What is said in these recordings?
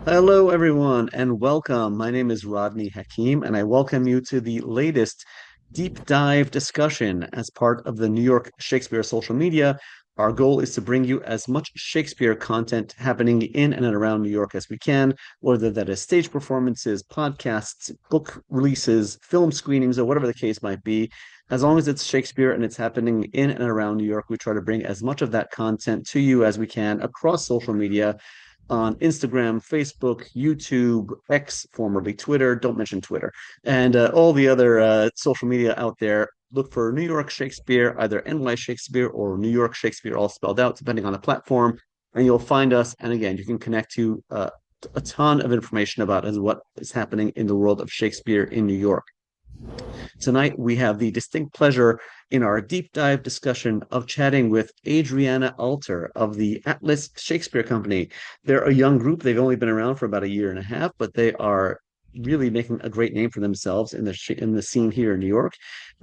Hello, everyone, and welcome. My name is Rodney Hakim, and I welcome you to the latest deep dive discussion as part of the New York Shakespeare social media. Our goal is to bring you as much Shakespeare content happening in and around New York as we can, whether that is stage performances, podcasts, book releases, film screenings, or whatever the case might be. As long as it's Shakespeare and it's happening in and around New York, we try to bring as much of that content to you as we can across social media on Instagram, Facebook, YouTube, X, formerly Twitter. Don't mention Twitter, and all the other social media out there. Look for New York Shakespeare, either NY Shakespeare or New York Shakespeare, all spelled out, depending on the platform. And you'll find us. And again, you can connect to a ton of information about as what is happening in the world of Shakespeare in New York. Tonight, we have the distinct pleasure in our deep dive discussion of chatting with Adriana Alter of the Atlas Shakespeare Company. They're a young group. They've only been around for about a year and a half, but they are really making a great name for themselves in the scene here in New York.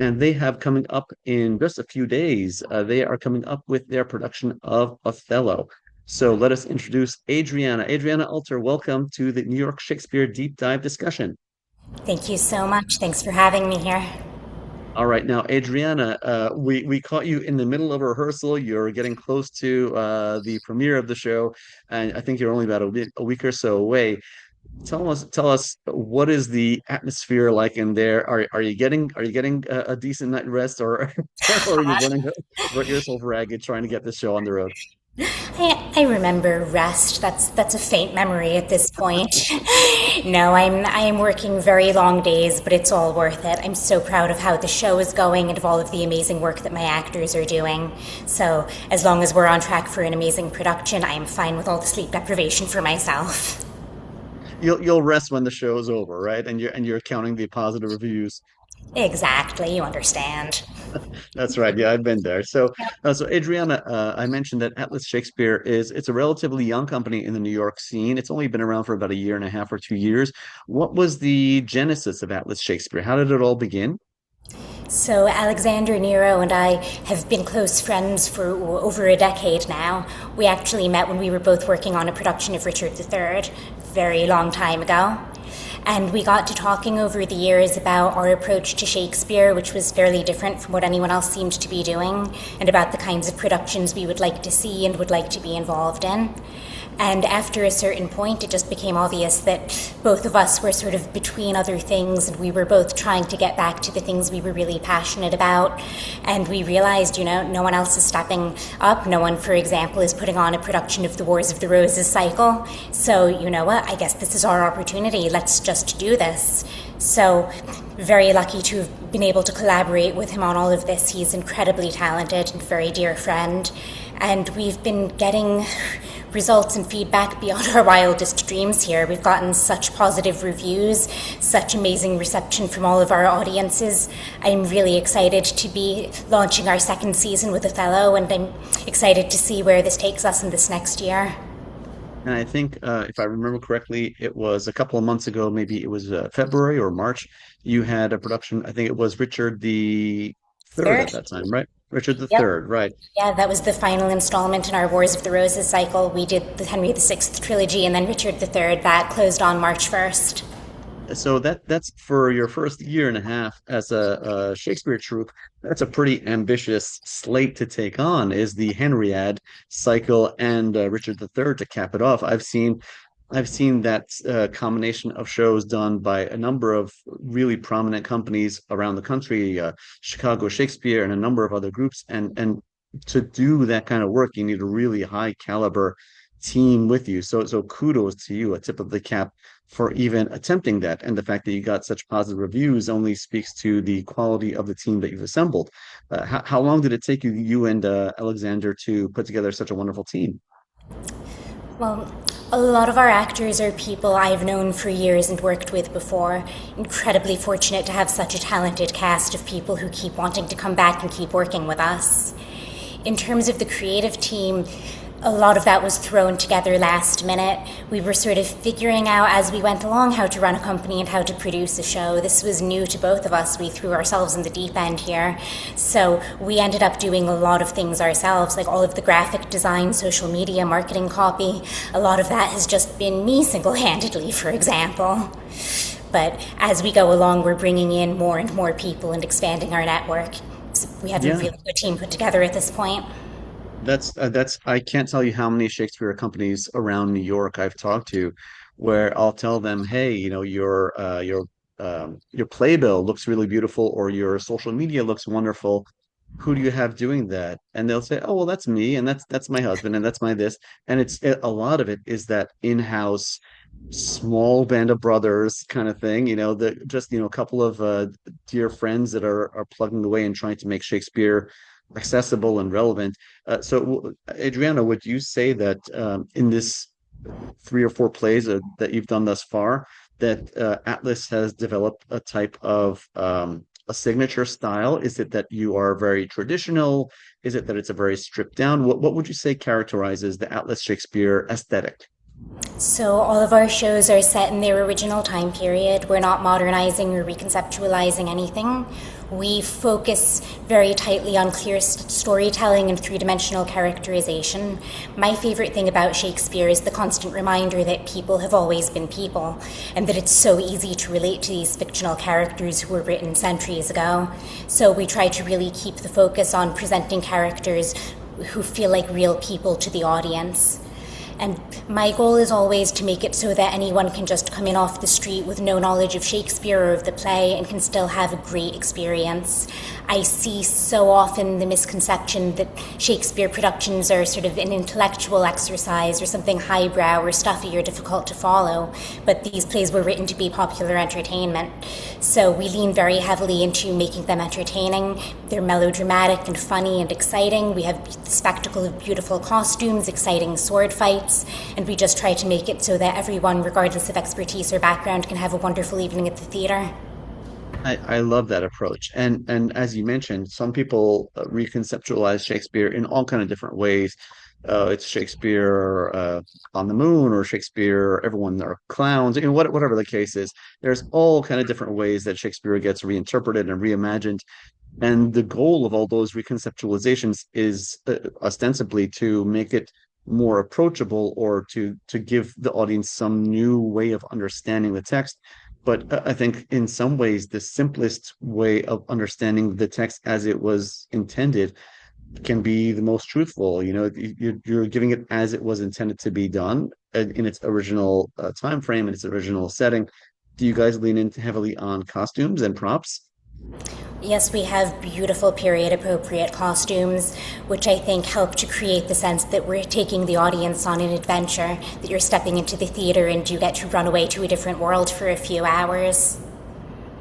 And they have coming up in just a few days, they are coming up with their production of Othello. So let us introduce Adriana. Adriana Alter, welcome to the New York Shakespeare deep dive discussion. Thank you so much. Thanks for having me here. All right, now Adriana, we caught you in the middle of a rehearsal. You're getting close to the premiere of the show, and I think you're only about a week or so away. Tell us what is the atmosphere like in there? Are you getting a decent night rest, or or are you running yourself ragged trying to get this show on the road? I remember rest. That's a faint memory at this point. No, I am working very long days, but it's all worth it. I'm so proud of how the show is going and of all of the amazing work that my actors are doing. So as long as we're on track for an amazing production, I am fine with all the sleep deprivation for myself. You'll rest when the show is over, right? And you're counting the positive reviews. Exactly, you understand. That's right. Yeah, I've been there. So Adriana, I mentioned that Atlas Shakespeare it's a relatively young company in the New York scene. It's only been around for about a year and a half or 2 years. What was the genesis of Atlas Shakespeare? How did it all begin? So, Alexander Nero and I have been close friends for over a decade now. We actually met when we were both working on a production of Richard III, very long time ago. And we got to talking over the years about our approach to Shakespeare, which was fairly different from what anyone else seemed to be doing, and about the kinds of productions we would like to see and would like to be involved in. And after a certain point, it just became obvious that both of us were sort of between other things, and we were both trying to get back to the things we were really passionate about. And we realized, no one else is stepping up. No one, for example, is putting on a production of the Wars of the Roses cycle. So, you know what? I guess this is our opportunity. Let's just do this. So, very lucky to have been able to collaborate with him on all of this. He's incredibly talented and very dear friend. And we've been getting results and feedback beyond our wildest dreams here. We've gotten such positive reviews, such amazing reception from all of our audiences. I'm really excited to be launching our second season with Othello, and I'm excited to see where this takes us in this next year. And I think, if I remember correctly, it was a couple of months ago, maybe it was February or March. You had a production. I think it was Richard the Third Third? at that time, right? Richard the Yep. Third, right? Yeah, that was the final installment in our Wars of the Roses cycle. We did the Henry VI trilogy and then Richard III. That closed on March 1st. So that's for your first year and a half as a Shakespeare troupe. That's a pretty ambitious slate to take on. Is the Henriad cycle and Richard III to cap it off? I've seen that combination of shows done by a number of really prominent companies around the country, Chicago Shakespeare and a number of other groups, and to do that kind of work, you need a really high caliber team with you. So kudos to you, a tip of the cap for even attempting that. And the fact that you got such positive reviews only speaks to the quality of the team that you've assembled. How long did it take you and Alexander to put together such a wonderful team? Well, a lot of our actors are people I've known for years and worked with before. Incredibly fortunate to have such a talented cast of people who keep wanting to come back and keep working with us. In terms of the creative team, A lot of that was thrown together last minute. We were sort of figuring out as we went along how to run a company and how to produce a show. This was new to both of us. We threw ourselves in the deep end here. So we ended up doing a lot of things ourselves, like all of the graphic design, social media, marketing copy. A lot of that has just been me single-handedly, for example. But as we go along, we're bringing in more and more people and expanding our network. So we have a Yeah. really good team put together at this point. That's I can't tell you how many Shakespeare companies around New York I've talked to where I'll tell them, hey, your playbill looks really beautiful or your social media looks wonderful. Who do you have doing that? And they'll say, oh, well, that's me, and that's my husband, and that's my this. And a lot of it is that in-house small band of brothers kind of thing, that just, a couple of dear friends that are plugging away and trying to make Shakespeare accessible and relevant. Adriana, would you say that in this three or four plays that you've done thus far, that Atlas has developed a type of a signature style? Is it that you are very traditional? Is it that it's a very stripped down? What would you say characterizes the Atlas Shakespeare aesthetic? So all of our shows are set in their original time period. We're not modernizing or reconceptualizing anything. We focus very tightly on clear storytelling and three-dimensional characterization. My favorite thing about Shakespeare is the constant reminder that people have always been people, and that it's so easy to relate to these fictional characters who were written centuries ago. So we try to really keep the focus on presenting characters who feel like real people to the audience. And my goal is always to make it so that anyone can just come in off the street with no knowledge of Shakespeare or of the play and can still have a great experience. I see so often the misconception that Shakespeare productions are sort of an intellectual exercise or something highbrow or stuffy or difficult to follow, but these plays were written to be popular entertainment. So we lean very heavily into making them entertaining. They're melodramatic and funny and exciting. We have the spectacle of beautiful costumes, exciting sword fights, and we just try to make it so that everyone, regardless of expertise or background, can have a wonderful evening at the theater. I love that approach. And as you mentioned, some people reconceptualize Shakespeare in all kind of different ways. It's Shakespeare on the moon, or Shakespeare, everyone are clowns, whatever the case is. There's all kind of different ways that Shakespeare gets reinterpreted and reimagined. And the goal of all those reconceptualizations is ostensibly to make it more approachable, or to give the audience some new way of understanding the text. But I think in some ways, the simplest way of understanding the text as it was intended can be the most truthful. You're giving it as it was intended to be done in its original time frame, in its original setting. Do you guys lean in heavily on costumes and props? Yes, we have beautiful period appropriate costumes, which I think help to create the sense that we're taking the audience on an adventure, that you're stepping into the theater and you get to run away to a different world for a few hours.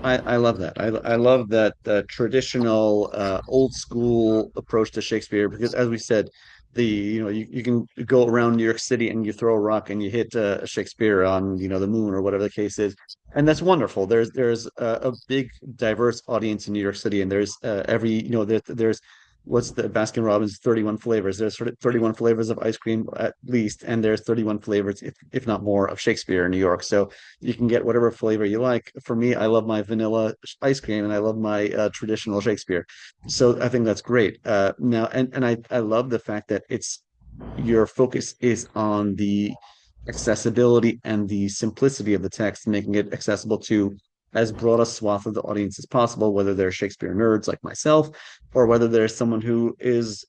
I love that. I love that traditional, old school approach to Shakespeare, because, as we said, you can go around New York City and you throw a rock and you hit Shakespeare on the moon or whatever the case is, and that's wonderful. There's a big diverse audience in New York City, and there's every there's what's the Baskin Robbins 31 flavors. There's sort of 31 flavors of ice cream at least, and there's 31 flavors, if not more, of Shakespeare in New York. So you can get whatever flavor you like. For me, I love my vanilla ice cream, and I love my traditional Shakespeare. So I think that's great. Now, and I love the fact that your focus is on the accessibility and the simplicity of the text, making it accessible to as broad a swath of the audience as possible, whether they're Shakespeare nerds like myself, or whether there's someone who is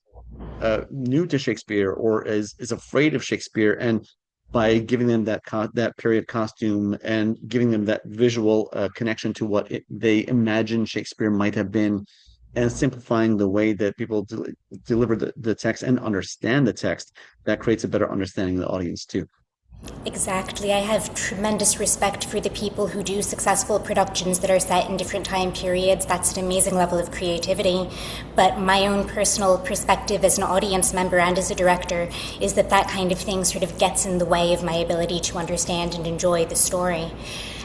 new to Shakespeare or is afraid of Shakespeare. And by giving them that period costume and giving them that visual connection to what they imagine Shakespeare might have been, and simplifying the way that people deliver the text and understand the text, that creates a better understanding of the audience too. Exactly. I have tremendous respect for the people who do successful productions that are set in different time periods. That's an amazing level of creativity. But my own personal perspective as an audience member and as a director is that kind of thing sort of gets in the way of my ability to understand and enjoy the story.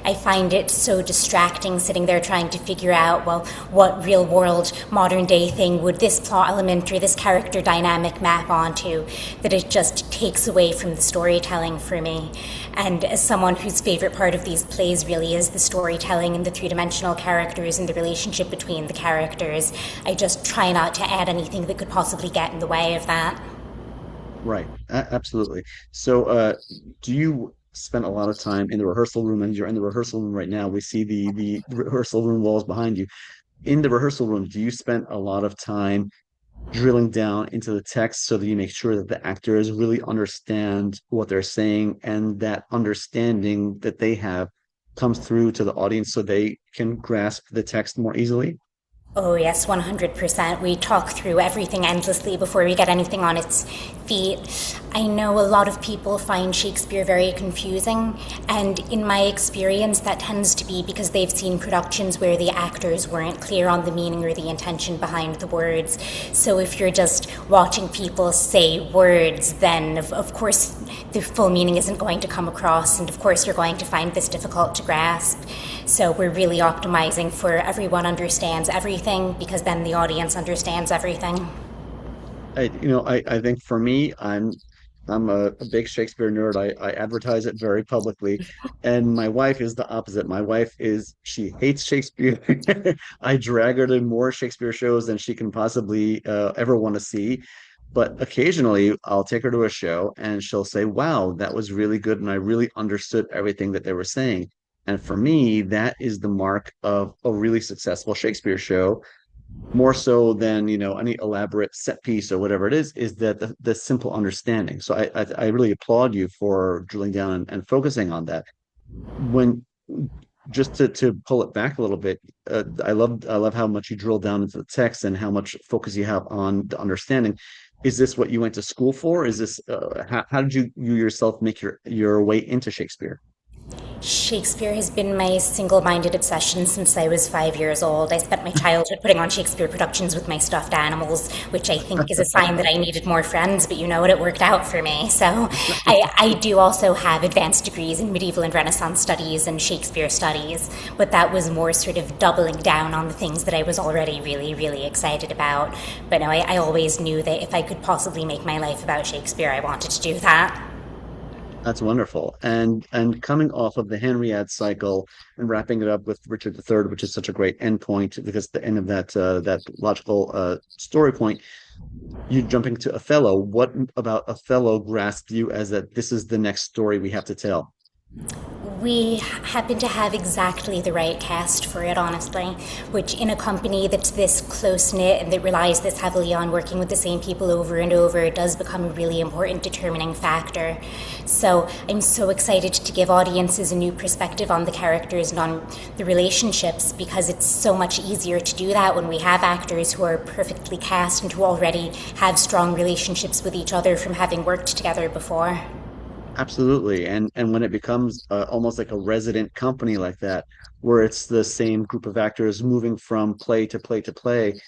I find it so distracting sitting there trying to figure out, well, what real world, modern day thing would this plot element or this character dynamic map onto, that it just takes away from the storytelling for me. And as someone whose favorite part of these plays really is the storytelling and the three-dimensional characters and the relationship between the characters, I just try not to add anything that could possibly get in the way of that. Right. Absolutely. So, do you spend a lot of time in the rehearsal room? And you're in the rehearsal room right now. We see the rehearsal room walls behind you. In the rehearsal room, do you spend a lot of time drilling down into the text so that you make sure that the actors really understand what they're saying and that understanding that they have comes through to the audience so they can grasp the text more easily? Oh, yes, 100%. We talk through everything endlessly before we get anything on its feet. I know a lot of people find Shakespeare very confusing, and in my experience, that tends to be because they've seen productions where the actors weren't clear on the meaning or the intention behind the words. So if you're just watching people say words, then of course the full meaning isn't going to come across, and of course you're going to find this difficult to grasp. So we're really optimizing for everyone understands everything because then the audience understands everything. I think for me, I'm a big Shakespeare nerd. I advertise it very publicly, and my wife is the opposite. My wife is she hates Shakespeare. I drag her to more Shakespeare shows than she can possibly ever want to see. But occasionally, I'll take her to a show, and she'll say, "Wow, that was really good, and I really understood everything that they were saying." And for me, that is the mark of a really successful Shakespeare show more so than any elaborate set piece or whatever it is that the simple understanding. So I really applaud you for drilling down and focusing on that. When just to pull it back a little bit, I love how much you drill down into the text and how much focus you have on the understanding. Is this what you went to school for? Is this how did you yourself make your way into Shakespeare? Shakespeare has been my single minded obsession since I was 5 years old. I spent my childhood putting on Shakespeare productions with my stuffed animals, which I think is a sign that I needed more friends, but you know what? It worked out for me. So I do also have advanced degrees in medieval and Renaissance studies and Shakespeare studies, but that was more sort of doubling down on the things that I was already really, really excited about. But no, I always knew that if I could possibly make my life about Shakespeare, I wanted to do that. That's wonderful. And coming off of the Henriad cycle and wrapping it up with Richard III, which is such a great endpoint because the end of that logical story point, you jumping to Othello. What about Othello grasped you as that this is the next story we have to tell? We happen to have exactly the right cast for it, honestly, which in a company that's this close knit and that relies this heavily on working with the same people over and over does become a really important determining factor. So I'm so excited to give audiences a new perspective on the characters and on the relationships because it's so much easier to do that when we have actors who are perfectly cast and who already have strong relationships with each other from having worked together before. Absolutely. And when it becomes almost like a resident company like that, where it's the same group of actors moving from play to play to play,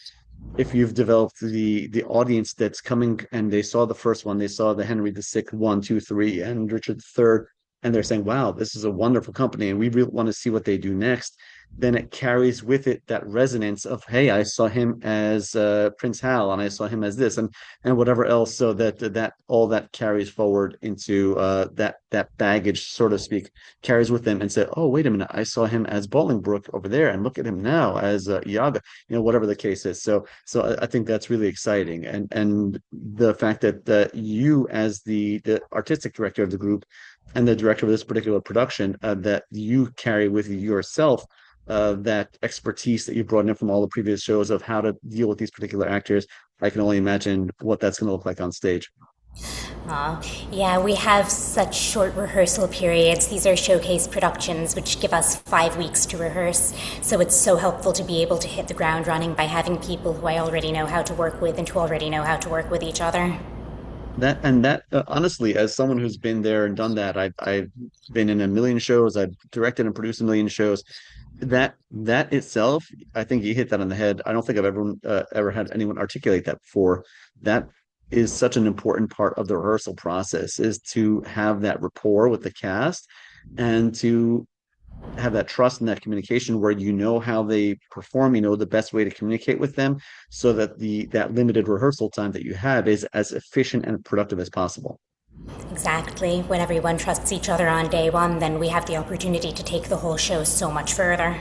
if you've developed the audience that's coming and they saw the first one, they saw the Henry VI, one, two, three, and Richard III, and they're saying, "Wow, this is a wonderful company, and we really want to see what they do next." Then it carries with it that resonance of, "Hey, I saw him as Prince Hal, and I saw him as this, and whatever else." So that all that carries forward into that baggage, so to speak, carries with them and say, "Oh, wait a minute, I saw him as Bolingbroke over there, and look at him now as Iago." Whatever the case is. So I think that's really exciting, and the fact that you, as the artistic director of the group and the director of this particular production, that you carry with you yourself that expertise that you brought in from all the previous shows of how to deal with these particular actors. I can only imagine what that's going to look like on stage. Yeah, we have such short rehearsal periods. These are showcase productions, which give us 5 weeks to rehearse. So it's so helpful to be able to hit the ground running by having people who I already know how to work with and who already know how to work with each other. That honestly, as someone who's been there and done that, I've been in a million shows. I've directed and produced a million shows. That itself, I think you hit that on the head. I don't think I've ever had anyone articulate that before. That is such an important part of the rehearsal process is to have that rapport with the cast and to have that trust and that communication where you know how they perform, you know the best way to communicate with them so that the that limited rehearsal time that you have is as efficient and productive as possible. Exactly. When everyone trusts each other on day one, then we have the opportunity to take the whole show so much further.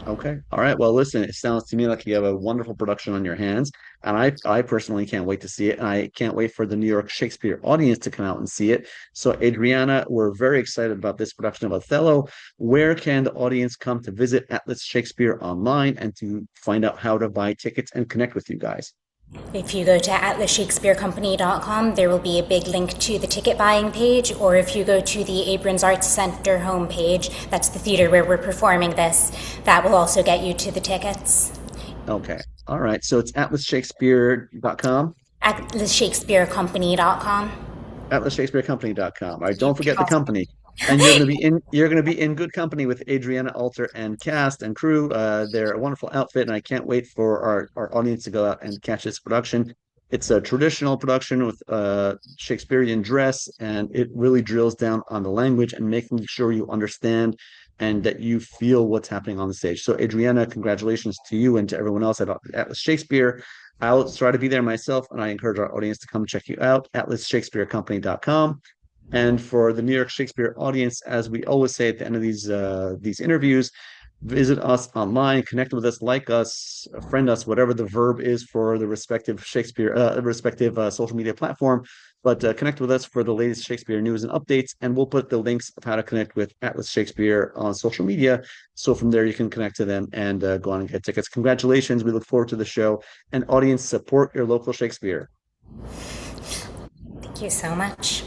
Okay. All right. Well, listen, it sounds to me like you have a wonderful production on your hands, and I personally can't wait to see it, and I can't wait for the New York Shakespeare audience to come out and see it. So, Adriana, we're very excited about this production of Othello. Where can the audience come to visit Atlas Shakespeare online and to find out how to buy tickets and connect with you guys? If you go to atlasshakespearecompany.com, there will be a big link to the ticket buying page, or if you go to the Abrams Arts Center homepage, that's the theater where we're performing this, that will also get you to the tickets. Okay. All right. So it's atlasshakespeare.com. atlasshakespearecompany.com. AtlasShakespeareCompany.com. All right, don't forget the company. And you're gonna be in good company with Adriana Alter and cast and crew. They're a wonderful outfit, and I can't wait for our audience to go out and catch this production. It's a traditional production with Shakespearean dress, and it really drills down on the language and making sure you understand and that you feel what's happening on the stage. So, Adriana, congratulations to you and to everyone else at Atlas Shakespeare. I'll try to be there myself, and I encourage our audience to come check you out, atlasshakespearecompany.com. And for the New York Shakespeare audience, as we always say at the end of these interviews, visit us online, connect with us, like us, friend us, whatever the verb is for the respective social media platform. But connect with us for the latest Shakespeare news and updates, and we'll put the links of how to connect with Atlas Shakespeare on social media. So from there, you can connect to them and go on and get tickets. Congratulations! We look forward to the show. And audience, support your local Shakespeare. Thank you so much.